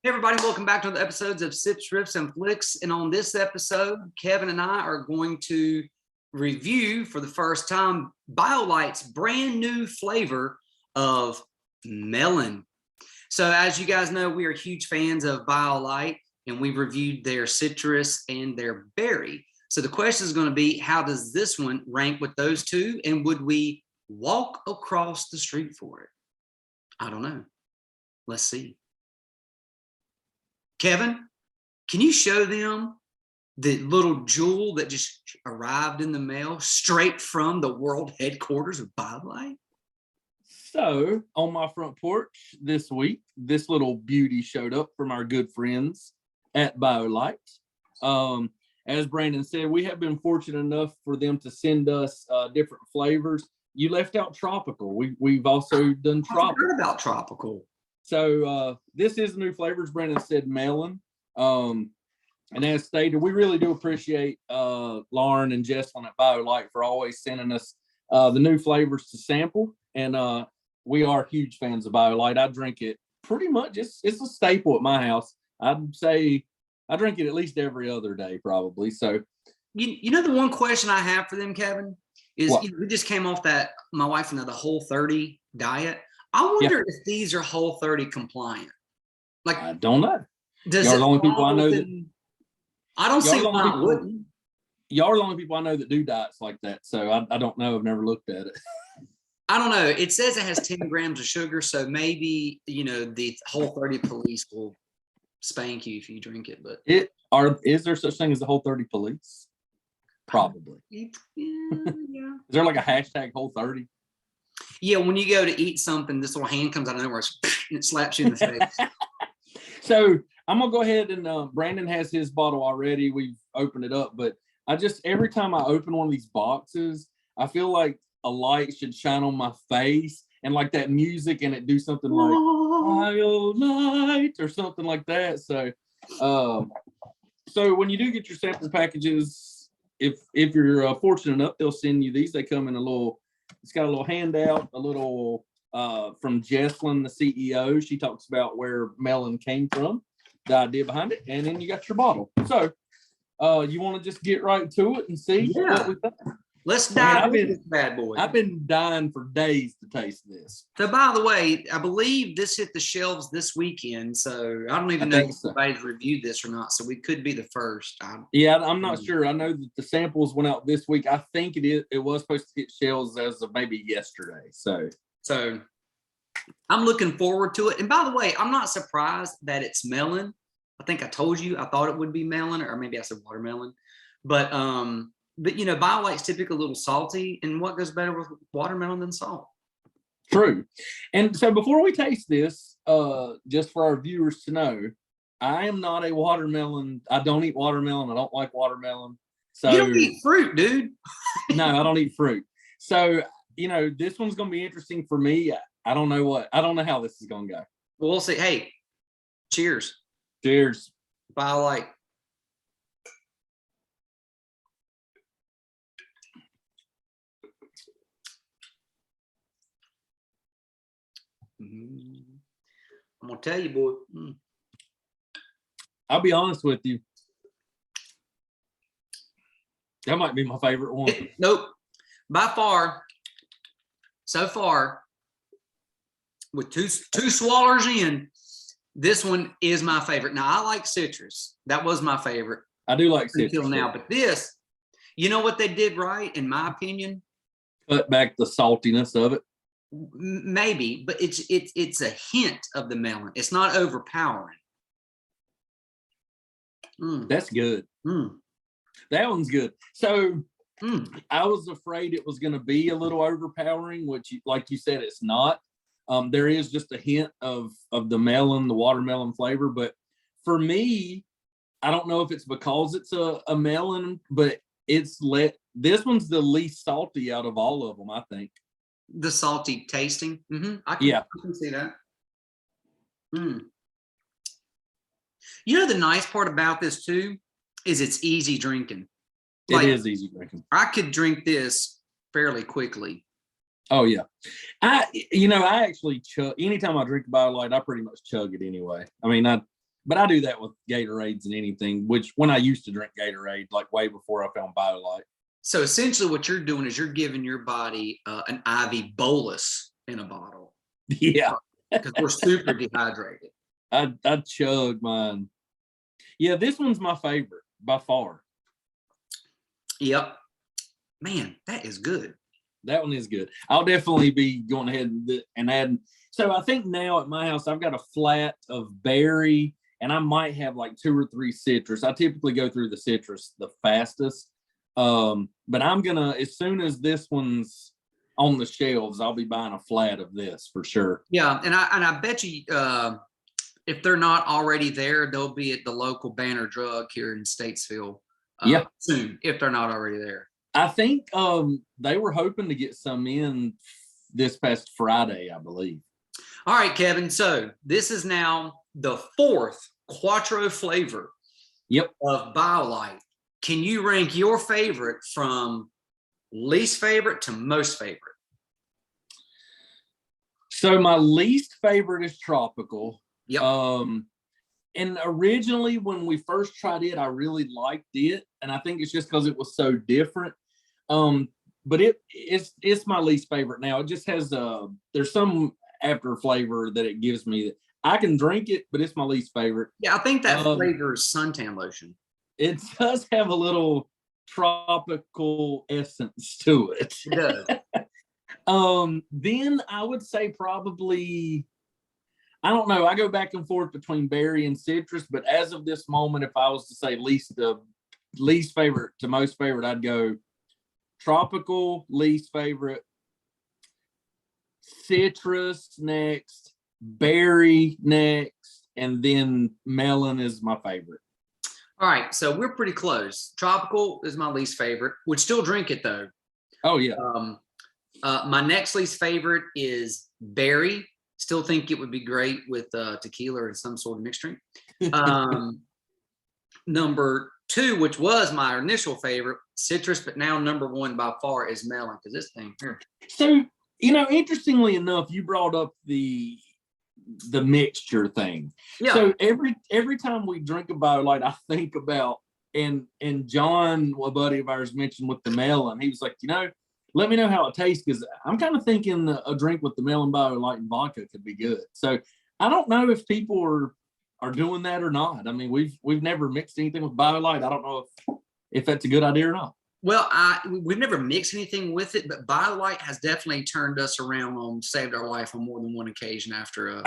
Hey everybody, welcome back to the episodes of Sips, Riffs, and Flix. And on this episode, Kevin and I are going to review for the first time Biolyte's brand new flavor of Melon. So as you guys know, we are huge fans of Biolyte, and we've reviewed their citrus and their berry. So the question is going to be, how does this one rank with those two? And would we walk across the street for it? I don't know. Let's see. Kevin, can you show them the little jewel that just arrived in the mail straight from the world headquarters of Biolyte? So on my front porch this week, this little beauty showed up from our good friends at Biolyte. As Brandon said, we have been fortunate enough for them to send us different flavors. You left out tropical. We've also done tropical. I heard about tropical. So this is new flavors. Brandon said melon. And as stated, we really do appreciate Lauren and Jesslyn at Biolyte for always sending us the new flavors to sample. And we are huge fans of Biolyte. I drink it pretty much. It's a staple at my house. I'd say I drink it at least every other day, probably. So, you know, the one question I have for them, Kevin, is we just came off that, my wife and I, the Whole30 diet. I wonder if these are Whole30 compliant. Like, I don't know. Does y'all it the only people I know that I don't see why I wouldn't. Y'all are the only people I know that do diets like that. So I don't know. I've never looked at it. I don't know. It says it has 10 grams of sugar, so maybe, you know, the Whole30 police will spank you if you drink it. But is there such thing as the Whole30 police? Probably. Yeah. Is there like a hashtag Whole30? Yeah, when you go to eat something, this little hand comes out of nowhere and it slaps you in the face. So I'm gonna go ahead and Brandon has his bottle already. We've opened it up, but every time I open one of these boxes, I feel like a light should shine on my face and like that music and it do something like Biolyte or something like that. So so when you do get your sample packages, if you're fortunate enough, they'll send you these. They come in it's got a little handout, a little from Jesslyn, the CEO. She talks about where Melon came from, the idea behind it, and then you got your bottle. So you want to just get right to it and see what we think? Let's dive into this bad boy. I've been dying for days to taste this. So, by the way, I believe this hit the shelves this weekend. So I don't even know if anybody's reviewed this or not. So we could be the first. I'm not sure. I know that the samples went out this week. I think it was supposed to hit shelves as of maybe yesterday. So I'm looking forward to it. And by the way, I'm not surprised that it's melon. I think I told you I thought it would be melon, or maybe I said watermelon. But you know, Biolyte's typically a little salty, and what goes better with watermelon than salt? True. And so before we taste this, just for our viewers to know, I am not a watermelon. I don't eat watermelon. I don't like watermelon. So you don't eat fruit, dude. No, I don't eat fruit. So, you know, this one's going to be interesting for me. I don't know how this is going to go. Well, we'll see. Hey, cheers. Cheers. Biolyte. I'm gonna tell you, boy. I'll be honest with you. That might be my favorite one. Nope. By far, so far, with two swallers in, this one is my favorite. Now, I like citrus. That was my favorite. I do like citrus until now, but this, you know what they did right, in my opinion? Cut back the saltiness of it. Maybe, but it's a hint of the melon. It's not overpowering. That's good. That one's good. So I was afraid it was going to be a little overpowering, which, like you said, it's not. There is just a hint of the melon, the watermelon flavor. But for me, I don't know if it's because it's a melon, but this one's the least salty out of all of them, I think. The salty tasting. I can see that. You know, the nice part about this too is it's easy drinking. It is easy drinking. I could drink this fairly quickly. Oh yeah. I actually chug. Anytime I drink Biolyte, I pretty much chug it anyway. I mean, But I do that with Gatorades and anything, which when I used to drink Gatorade, like way before I found Biolyte. So essentially what you're doing is you're giving your body an IV bolus in a bottle. Yeah. Because we're super dehydrated. I chug mine. Yeah, this one's my favorite by far. Yep. Man, that is good. That one is good. I'll definitely be going ahead and adding. So I think now at my house, I've got a flat of berry, and I might have like 2 or 3 citrus. I typically go through the citrus the fastest. But I'm gonna, as soon as this one's on the shelves, I'll be buying a flat of this for sure. Yeah, and I bet you if they're not already there, they'll be at the local Banner Drug here in Statesville soon, if they're not already there. I think they were hoping to get some in this past Friday, I believe. All right, Kevin. So this is now the 4th Quattro flavor of Biolyte. Can you rank your favorite from least favorite to most favorite? So my least favorite is tropical. Yep. And originally when we first tried it, I really liked it. And I think it's just because it was so different. But it's my least favorite now. It just has there's some after flavor that it gives me that I can drink it, but it's my least favorite. Yeah, I think that flavor is suntan lotion. It does have a little tropical essence to it. It does. Then I would say probably, I don't know. I go back and forth between berry and citrus, but as of this moment, if I was to say least favorite to most favorite, I'd go tropical, least favorite, citrus next, berry next, and then melon is my favorite. All right, so we're pretty close. Tropical is my least favorite. Would still drink it though. Oh yeah. My next least favorite is berry. Still think it would be great with tequila or some sort of mixed drink. Number 2, which was my initial favorite, citrus, but now number 1 by far is melon, because this thing here. So, interestingly enough, you brought up the mixture thing. Yeah. So every time we drink a Biolyte, I think about, and John, a buddy of ours, mentioned with the melon, he was like, let me know how it tastes, because I'm kind of thinking a drink with the melon Biolyte and vodka could be good. So I don't know if people are doing that or not. I mean, we've never mixed anything with Biolyte. I don't know if that's a good idea or not. Well, we've never mixed anything with it, but Biolyte has definitely turned us around saved our life on more than one occasion after.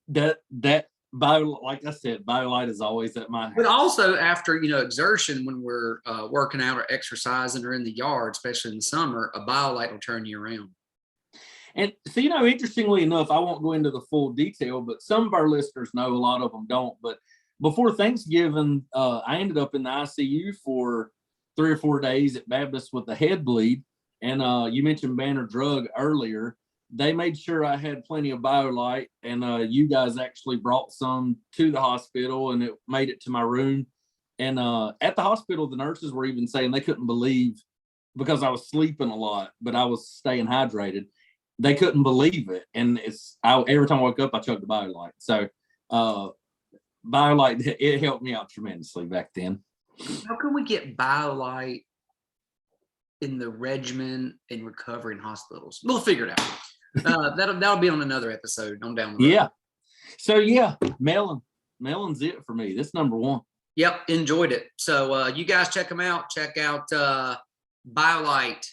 That Biolyte, like I said, Biolyte is always at my house. But also after, exertion, when we're working out or exercising or in the yard, especially in the summer, a Biolyte will turn you around. And so, interestingly enough, I won't go into the full detail, but some of our listeners know, a lot of them don't. But before Thanksgiving, I ended up in the ICU for 3 or 4 days at Baptist with a head bleed. And you mentioned Banner Drug earlier. They made sure I had plenty of Biolyte, and you guys actually brought some to the hospital, and it made it to my room. And at the hospital, the nurses were even saying they couldn't believe, because I was sleeping a lot, but I was staying hydrated. They couldn't believe it. And every time I woke up, I chugged the Biolyte. So Biolyte, it helped me out tremendously back then. How can we get Biolyte in the regimen in recovery in hospitals? We'll figure it out. That'll be on another episode on down the road. Yeah. So melon's it for me. This number 1. Yep, enjoyed it. So you guys check them out. Check out Biolyte,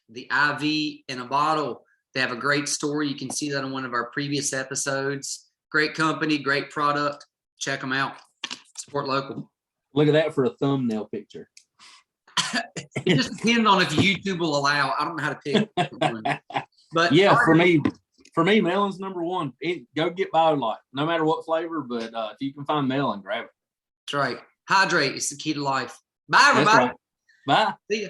the IV in a bottle. They have a great story. You can see that on one of our previous episodes. Great company, great product. Check them out. Support local. Look at that for a thumbnail picture. It just depends on if YouTube will allow. I don't know how to pick. But yeah, for me, melon's number 1. Go get Biolyte, no matter what flavor. But if you can find melon, grab it. That's right. Hydrate is the key to life. Bye, everybody. That's right. Bye. See ya.